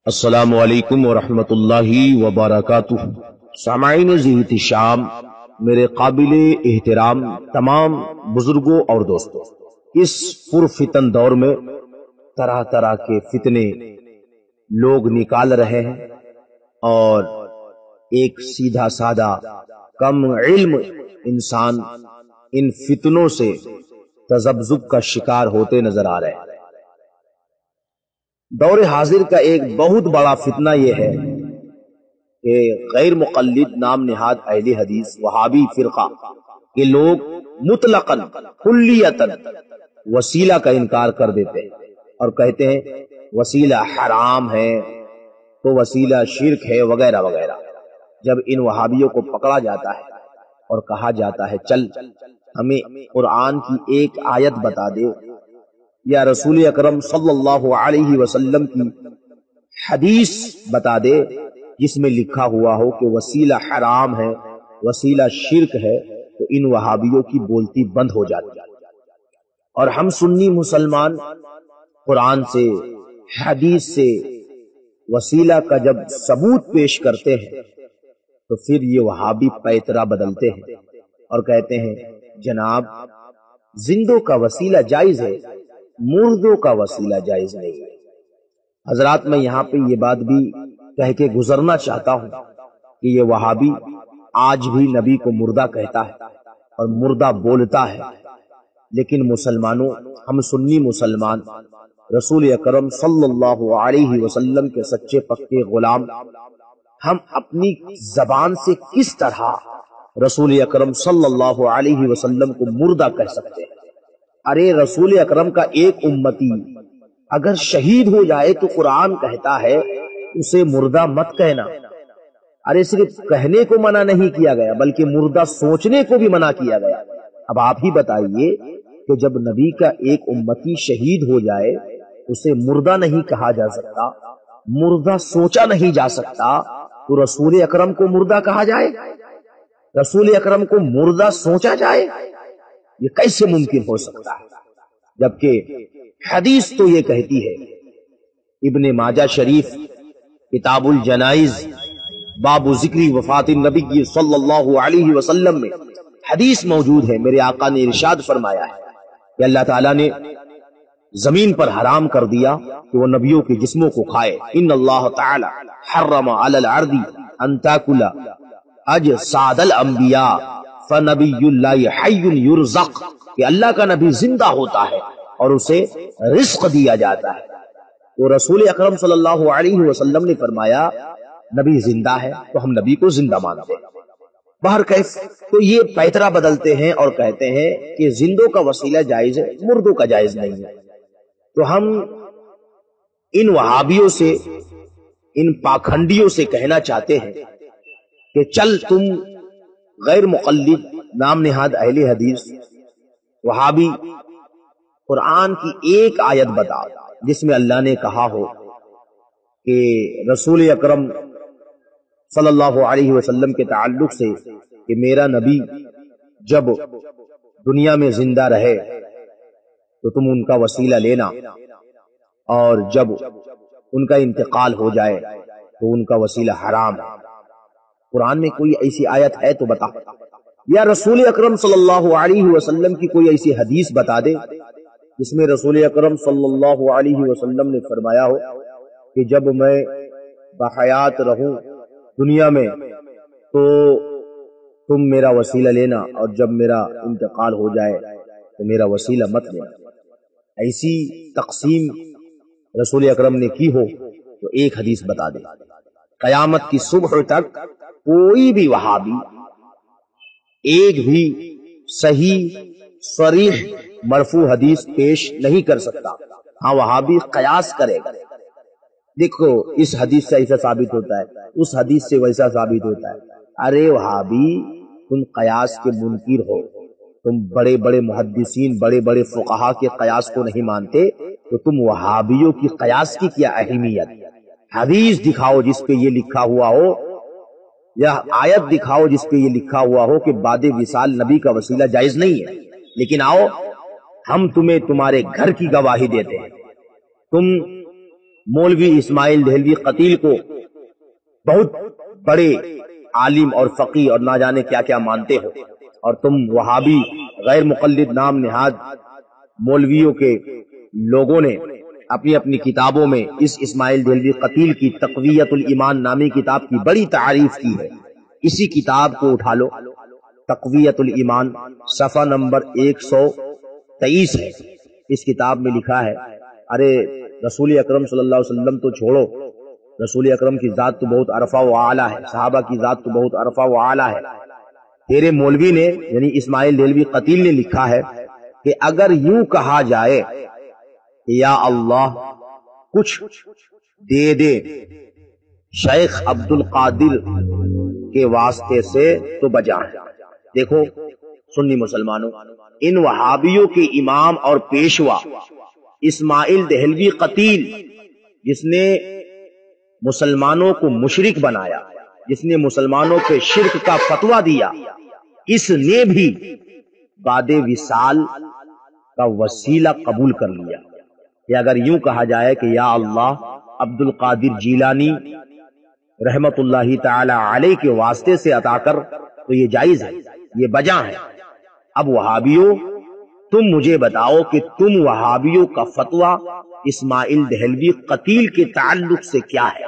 السلام علیکم ورحمۃ اللہ وبرکاتہ۔ سامعین ذی احتشام، میرے قابل احترام تمام بزرگوں اور دوستوں، اس پرفتن دور میں طرح طرح کے فتنے لوگ نکال رہے ہیں اور ایک سیدھا سادہ کم علم انسان ان فتنوں سے تذبذب کا شکار ہوتے نظر آ رہے ہیں۔ دور حاضر کا ایک بہت بڑا فتنہ یہ ہے کہ غیر مقلد نام نہاد اہل حدیث وہابی فرقہ کے لوگ مطلقاً کلیتاً وسیلہ کا انکار کر دیتے ہیں اور کہتے ہیں وسیلہ حرام ہے تو وسیلہ شرک ہے وغیرہ وغیرہ۔ جب ان وہابیوں کو پکڑا جاتا ہے اور کہا جاتا ہے چل ہمیں قرآن کی ایک آیت بتا دے یا رسول اکرم صلی اللہ علیہ وسلم کی حدیث بتا دے جس میں لکھا ہوا ہو کہ وسیلہ حرام ہے وسیلہ شرک ہے، تو ان وہابیوں کی بولتی بند ہو جاتی ہے۔ اور ہم سنی مسلمان قرآن سے حدیث سے وسیلہ کا جب ثبوت پیش کرتے ہیں تو پھر یہ وہابی پیترا بدلتے ہیں اور کہتے ہیں جناب زندوں کا وسیلہ جائز ہے، مردوں کا وسیلہ جائز نہیں ہے۔ حضرات میں یہاں پہ یہ بات بھی کہہ کے گزرنا چاہتا ہوں کہ یہ وہابی آج بھی نبی کو مردہ کہتا ہے اور مردہ بولتا ہے، لیکن مسلمانوں، ہم سنی مسلمان رسول اکرم صلی اللہ علیہ وسلم کے سچے پکے غلام، ہم اپنی زبان سے کس طرح رسول اکرم صلی اللہ علیہ وسلم کو مردہ کہہ سکتے ہیں؟ ارے رسول اکرم کا ایک امتی اگر شہید ہو جائے تو قرآن کہتا ہے اسے مردہ مت کہنا۔ ارے صرف کہنے کو منع نہیں کیا گیا بلکہ مردہ سوچنے کو بھی منع کیا گیا۔ اب آپ ہی بتائیے کہ جب نبی کا ایک امتی شہید ہو جائے اسے مردہ نہیں کہا جا سکتا، مردہ سوچا نہیں جا سکتا، تو رسول اکرم کو مردہ کہا جائے؟ رسول اکرم کو مردہ سوچا جائے؟ یہ کیسے ممکن ہو سکتا ہے؟ جبکہ حدیث تو یہ کہتی ہے، ابن ماجہ شریف کتاب الجنائز باب ذکر وفات النبی صلی اللہ علیہ وسلم میں حدیث موجود ہے۔ میرے آقا نے ارشاد فرمایا ہے کہ اللہ تعالیٰ نے زمین پر حرام کر دیا کہ وہ نبیوں کے جسموں کو کھائے۔ ان اللہ تعالی حرم علی الارض ان تاکل اجساد الانبیاء فنبی اللہ حی یرزق، کہ اللہ کا نبی زندہ ہوتا ہے اور اسے رزق دیا جاتا ہے۔ تو رسول اکرم صلی اللہ علیہ وسلم نے فرمایا نبی زندہ ہے تو ہم نبی کو زندہ مانتے ہیں۔ بہرکیف تو یہ پیترا بدلتے ہیں اور کہتے ہیں کہ زندوں کا وسیلہ جائز ہے، مردوں کا جائز نہیں ہے۔ تو ہم ان وہابیوں سے، ان پاکھنڈیوں سے کہنا چاہتے ہیں کہ چل تم غیر مقلد نام نہاد اہل حدیث وہابی قرآن کی ایک آیت بتا جس میں اللہ نے کہا ہو کہ رسول اکرم صلی اللہ علیہ وسلم کے تعلق سے کہ میرا نبی جب دنیا میں زندہ رہے تو تم ان کا وسیلہ لینا اور جب ان کا انتقال ہو جائے تو ان کا وسیلہ حرام ہے۔ قرآن میں کوئی ایسی آیت ہے تو بتا، یا رسول اکرم صلی اللہ علیہ وسلم کی کوئی ایسی حدیث بتا دے جس میں رسول اکرم صلی اللہ علیہ وسلم نے فرمایا ہو کہ جب میں بحیات رہوں دنیا میں تو تم میرا وسیلہ لینا اور جب میرا انتقال ہو جائے تو میرا وسیلہ مت لینا۔ ایسی تقسیم رسول اکرم نے کی ہو تو ایک حدیث بتا دے۔ قیامت کی صبح تک کوئی بھی وہابی ایک بھی صحیح صریح مرفوع حدیث پیش نہیں کر سکتا۔ ہاں وہابی قیاس کرے گا، دیکھو اس حدیث سے ایسا ثابت ہوتا ہے، اس حدیث سے ویسا ثابت ہوتا ہے۔ ارے وہابی تم قیاس کے منکر ہو، تم بڑے بڑے محدثین بڑے بڑے فقہا کے قیاس کو نہیں مانتے، تو تم وہابیوں کی قیاس کی کیا اہمیت؟ حدیث دکھاؤ جس پہ یہ لکھا ہوا ہو، یا آیت دکھاؤ جس پہ یہ لکھا ہوا ہو کہ بعد وصال نبی کا وسیلہ جائز نہیں ہے، لیکن آؤ ہم تمہیں تمہارے گھر کی گواہی دیتے ہیں، تم مولوی اسماعیل دہلوی قتیل کو بہت بڑے عالم اور فقیہ اور نہ جانے کیا کیا مانتے ہو، اور تم وہابی غیر مقلد نام نہاد مولویوں کے لوگوں نے اپنی اپنی کتابوں میں اس اسماعیل دہلوی قتیل کی تقویت الایمان نامی کتاب کی بڑی تعریف کی ہے۔ اسی کتاب کو اٹھا لو، تقویت الایمان، صفحہ نمبر 123 ہے۔ اس کتاب میں لکھا ہے، ارے رسول اکرم صلی اللہ علیہ وسلم تو چھوڑو، رسول اکرم کی ذات تو بہت عرفہ و اعلیٰ ہے، صحابہ کی ذات تو بہت عرفہ و اعلیٰ ہے، تیرے مولوی نے یعنی اسماعیل دہلوی قتیل نے لکھا ہے کہ اگر یوں کہا جائے یا اللہ کچھ دے دے شیخ عبد القادر کے واسطے سے تو بجا ہے۔ دیکھو سنی مسلمانوں، ان وہابیوں کے امام اور پیشوا اسماعیل دہلوی قتیل، جس نے مسلمانوں کو مشرک بنایا، جس نے مسلمانوں کے شرک کا فتویٰ دیا، اس نے بھی بعد وصال کا وسیلہ قبول کر لیا کہ اگر یوں کہا جائے کہ یا اللہ عبد القادر جیلانی رحمت اللہ تعالی علیہ کے واسطے سے عطا کر، تو یہ جائز ہے، یہ بجا ہے۔ اب وہابیوں تم مجھے بتاؤ کہ تم وہابیوں کا فتویٰ اسماعیل دہلوی قتیل کے تعلق سے کیا ہے؟